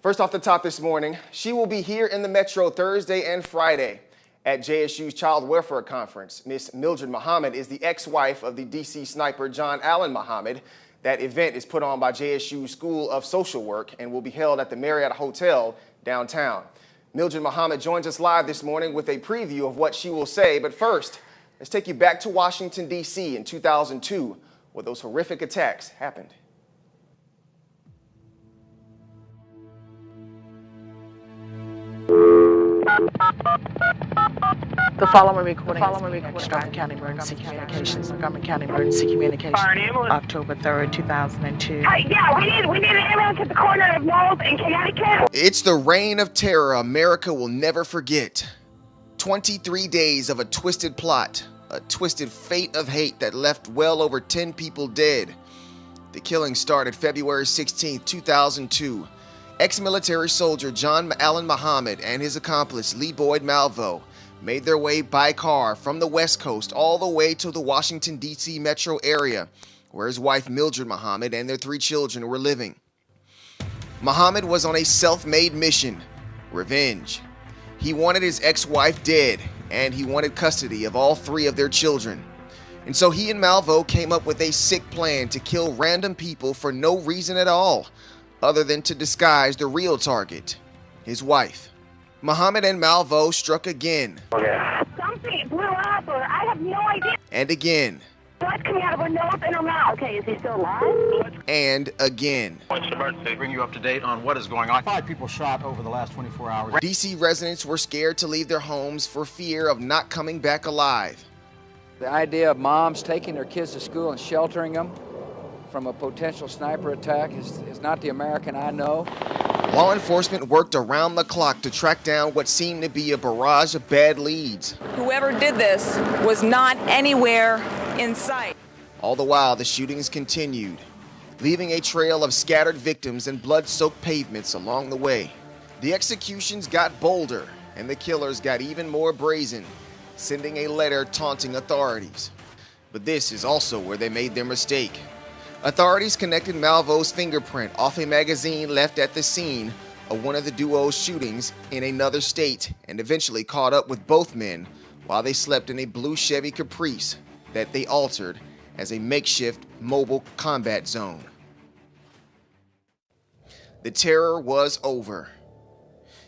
First off the top this morning, she will be here in the Metro Thursday and Friday at JSU's Child Welfare Conference. Miss Mildred Muhammad is the ex-wife of the D.C. sniper John Allen Muhammad. That event is put on by JSU School of Social Work and will be held at the Marriott Hotel downtown. Mildred Muhammad joins us live this morning with a preview of what she will say. But first, let's take you back to Washington, D.C. in 2002, where those horrific attacks happened. The following recording is Montgomery County Emergency Communications. October 3rd, 2002. Yeah, we need an ambulance at the corner of Knowles in Connecticut. It's the reign of terror America will never forget. 23 days of a twisted plot, a twisted fate of hate that left well over 10 people dead. The killing started February 16, 2002. Ex-military soldier John Allen Muhammad and his accomplice Lee Boyd Malvo made their way by car from the West Coast all the way to the Washington, D.C. metro area, where his wife Mildred Muhammad and their 3 children were living. Muhammad was on a self-made mission: revenge. He wanted his ex-wife dead, and he wanted custody of all 3 of their children. And so he and Malvo came up with a sick plan to kill random people for no reason at all, other than to disguise the real target, his wife. Muhammad and Malvo struck again. Something blew up, or I have no idea. And again. Blood coming out of her nose and her mouth. Okay, is he still alive? And again. Emergency, bring you up to date on what is going on. 5 people shot over the last 24 hours. DC residents were scared to leave their homes for fear of not coming back alive. The idea of moms taking their kids to school and sheltering them from a potential sniper attack is not the American I know. Law enforcement worked around the clock to track down what seemed to be a barrage of bad leads. Whoever did this was not anywhere in sight. All the while, the shootings continued, leaving a trail of scattered victims and blood-soaked pavements along the way. The executions got bolder, and the killers got even more brazen, sending a letter taunting authorities. But this is also where they made their mistake. Authorities connected Malvo's fingerprint off a magazine left at the scene of one of the duo's shootings in another state, and eventually caught up with both men while they slept in a blue Chevy Caprice that they altered as a makeshift mobile combat zone. The terror was over.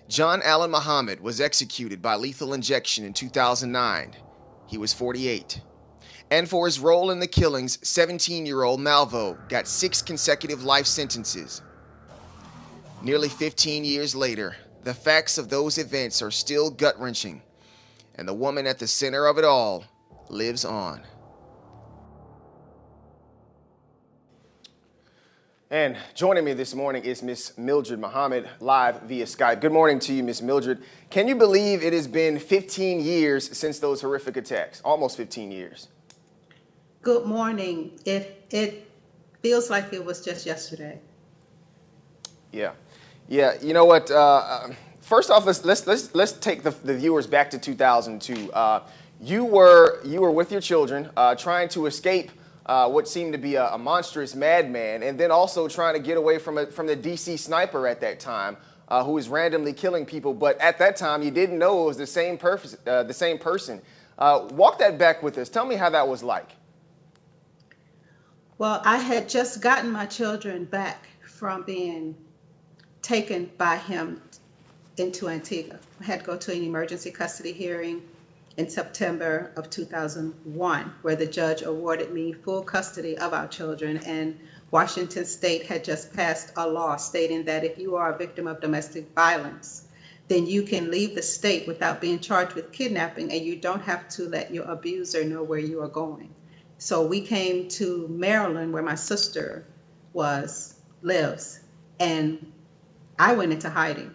John Allen Muhammad was executed by lethal injection in 2009. He was 48. And for his role in the killings, 17-year-old Malvo got 6 consecutive life sentences. Nearly 15 years later, the facts of those events are still gut-wrenching, and the woman at the center of it all lives on. And joining me this morning is Miss Mildred Muhammad, live via Skype. Good morning to you, Miss Mildred. Can you believe it has been 15 years since those horrific attacks? Almost 15 years. Good morning. It feels like it was just yesterday. Yeah. You know what? First off, let's take the viewers back to 2002. You were with your children trying to escape what seemed to be a monstrous madman, and then also trying to get away from the DC sniper at that time, who was randomly killing people. But at that time, you didn't know it was the same person. Walk that back with us. Tell me how that was like. Well, I had just gotten my children back from being taken by him into Antigua. I had to go to an emergency custody hearing in September of 2001, where the judge awarded me full custody of our children, and Washington State had just passed a law stating that if you are a victim of domestic violence, then you can leave the state without being charged with kidnapping, and you don't have to let your abuser know where you are going. So we came to Maryland, where my sister lives, and I went into hiding.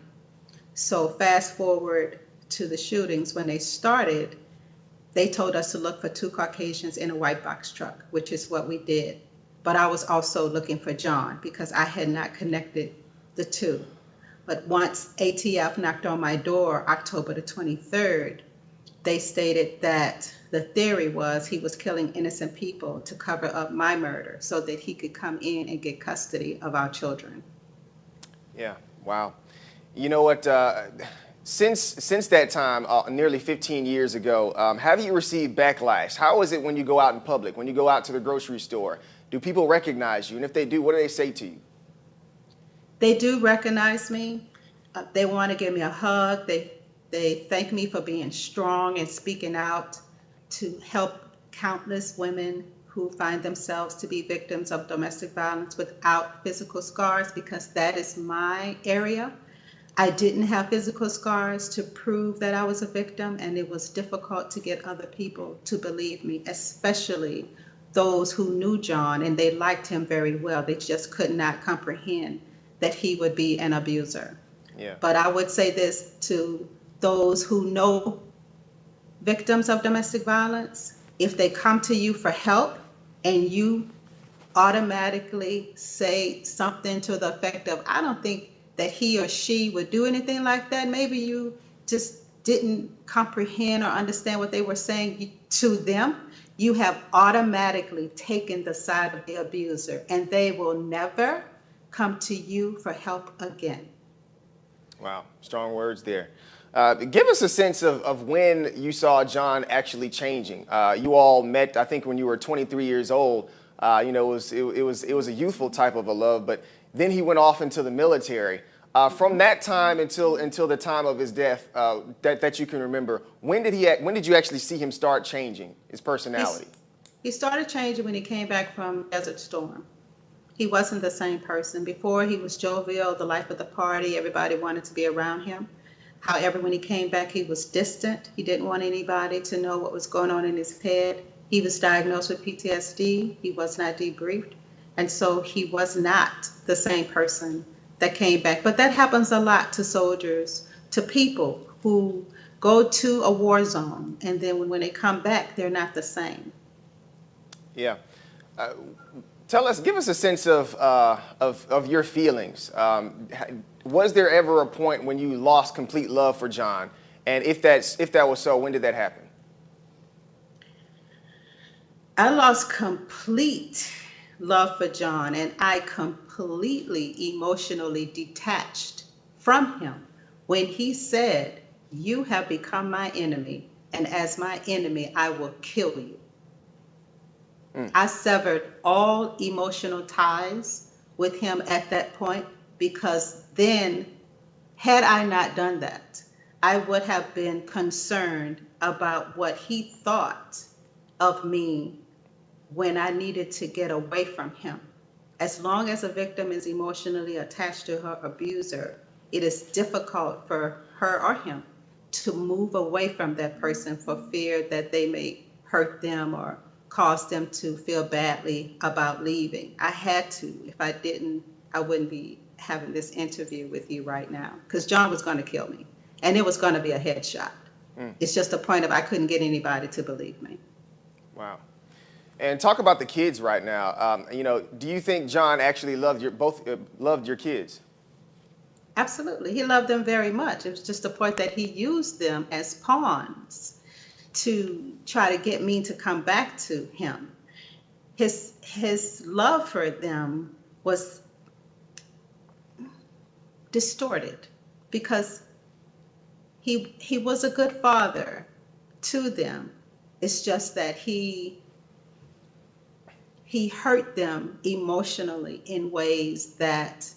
So fast forward to the shootings. When they started, they told us to look for 2 Caucasians in a white box truck, which is what we did. But I was also looking for John because I had not connected the 2. But once ATF knocked on my door, October the 23rd, they stated that the theory was he was killing innocent people to cover up my murder so that he could come in and get custody of our children. Yeah. Wow. You know what? Since that time, nearly 15 years ago, have you received backlash? How is it when you go out in public, when you go out to the grocery store? Do people recognize you? And if they do, what do they say to you? They do recognize me. They want to give me a hug. They thank me for being strong and speaking out to help countless women who find themselves to be victims of domestic violence without physical scars, because that is my area. I didn't have physical scars to prove that I was a victim, and it was difficult to get other people to believe me, especially those who knew John and they liked him very well. They just could not comprehend that he would be an abuser. Yeah. But I would say this to those who know victims of domestic violence: if they come to you for help and you automatically say something to the effect of, I don't think that he or she would do anything like that, maybe you just didn't comprehend or understand what they were saying to them. You have automatically taken the side of the abuser, and they will never come to you for help again. Wow, strong words there. Give us a sense of when you saw John actually changing. You all met, I think, when you were 23 years old. It was a youthful type of a love, but then he went off into the military. From that time until the time of his death, that you can remember, when did you actually see him start changing his personality? He started changing when he came back from Desert Storm. He wasn't the same person. Before, he was jovial, the life of the party. Everybody wanted to be around him. However, when he came back, he was distant. He didn't want anybody to know what was going on in his head. He was diagnosed with PTSD. He was not debriefed. And so he was not the same person that came back. But that happens a lot to soldiers, to people who go to a war zone, and then when they come back, they're not the same. Yeah. Give us a sense of your feelings. Was there ever a point when you lost complete love for John? And if that was so, when did that happen? I lost complete love for John, and I completely emotionally detached from him when he said, "You have become my enemy, and as my enemy, I will kill you." I severed all emotional ties with him at that point, because then, had I not done that, I would have been concerned about what he thought of me when I needed to get away from him. As long as a victim is emotionally attached to her abuser, it is difficult for her or him to move away from that person for fear that they may hurt them or cause them to feel badly about leaving. I had to. If I didn't, I wouldn't be having this interview with you right now, because John was going to kill me, and it was going to be a headshot. It's just a point of I couldn't get anybody to believe me. Wow. And talk about the kids right now. Do you think John actually loved your kids? Absolutely. He loved them very much. It was just a point that he used them as pawns to try to get me to come back to him. His love for them was distorted because he was a good father to them. It's just that he hurt them emotionally in ways that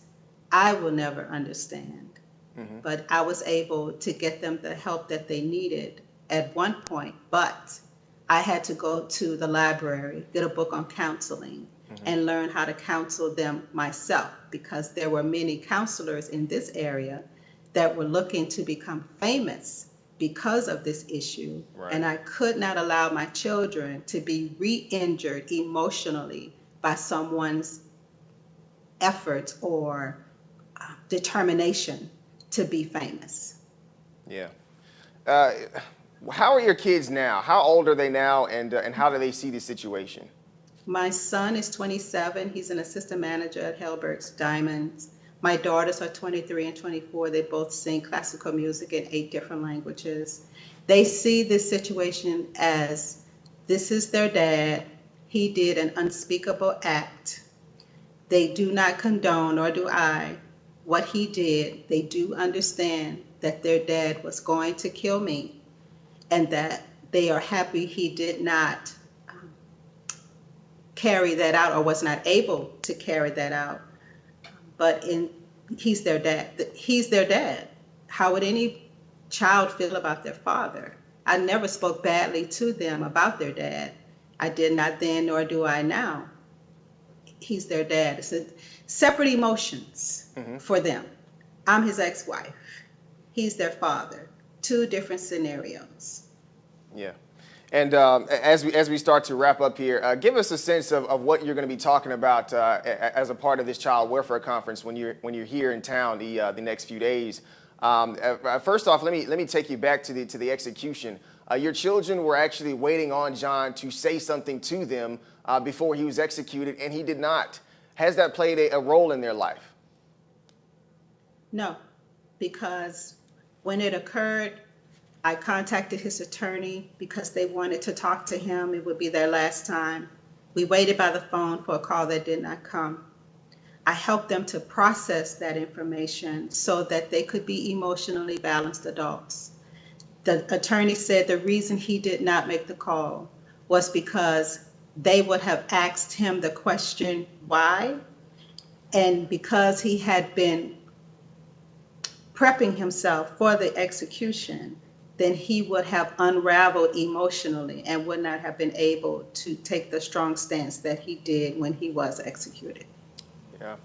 I will never understand. Mm-hmm. But I was able to get them the help that they needed at one point, but I had to go to the library, get a book on counseling, and learn how to counsel them myself, because there were many counselors in this area that were looking to become famous because of this issue. Right. And I could not allow my children to be re-injured emotionally by someone's efforts or determination to be famous. Yeah. How are your kids now? How old are they now, and how do they see the situation? My son is 27. He's an assistant manager at Hellberg's Diamonds. My daughters are 23 and 24. They both sing classical music in 8 different languages. They see this situation as, this is their dad. He did an unspeakable act. They do not condone, nor do I, what he did. They do understand that their dad was going to kill me, and that they are happy he did not carry that out, or was not able to carry that out. But he's their dad. He's their dad. How would any child feel about their father? I never spoke badly to them about their dad. I did not then, nor do I now. He's their dad. It's separate emotions for them. I'm his ex-wife. He's their father. Two different scenarios. Yeah. And as we start to wrap up here, give us a sense of what you're going to be talking about as a part of this child welfare conference when you're here in town the next few days. First off, let me take you back to the execution. Your children were actually waiting on John to say something to them before he was executed, and he did not. Has that played a role in their life? No, because when it occurred, I contacted his attorney because they wanted to talk to him. It would be their last time. We waited by the phone for a call that did not come. I helped them to process that information so that they could be emotionally balanced adults. The attorney said the reason he did not make the call was because they would have asked him the question, why? And because he had been prepping himself for the execution, then he would have unraveled emotionally and would not have been able to take the strong stance that he did when he was executed. Yeah.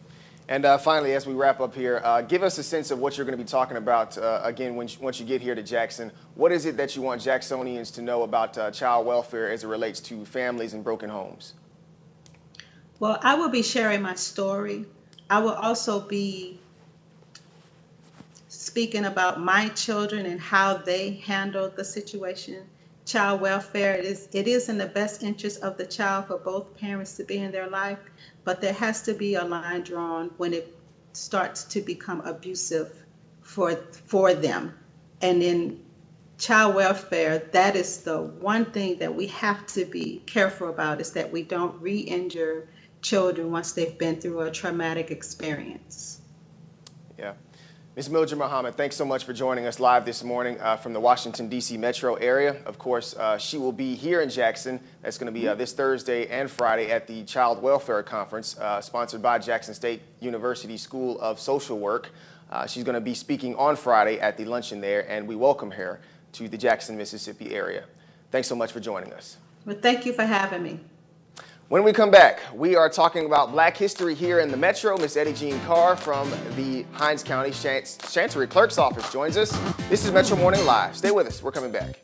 And finally, as we wrap up here, give us a sense of what you're going to be talking about again once you get here to Jackson. What is it that you want Jacksonians to know about child welfare as it relates to families and broken homes? Well, I will be sharing my story. I will also be speaking about my children and how they handled the situation. Child welfare, it is in the best interest of the child for both parents to be in their life, but there has to be a line drawn when it starts to become abusive for them. And in child welfare, that is the one thing that we have to be careful about, is that we don't re-injure children once they've been through a traumatic experience. Yeah. Ms. Mildred Muhammad, thanks so much for joining us live this morning from the Washington, D.C. metro area. Of course, she will be here in Jackson. That's going to be this Thursday and Friday at the Child Welfare Conference, sponsored by Jackson State University School of Social Work. She's going to be speaking on Friday at the luncheon there, and we welcome her to the Jackson, Mississippi area. Thanks so much for joining us. Well, thank you for having me. When we come back, we are talking about Black history here in the Metro. Miss Eddie Jean Carr from the Hinds County Chancery Clerk's Office joins us. This is Metro Morning Live. Stay with us. We're coming back.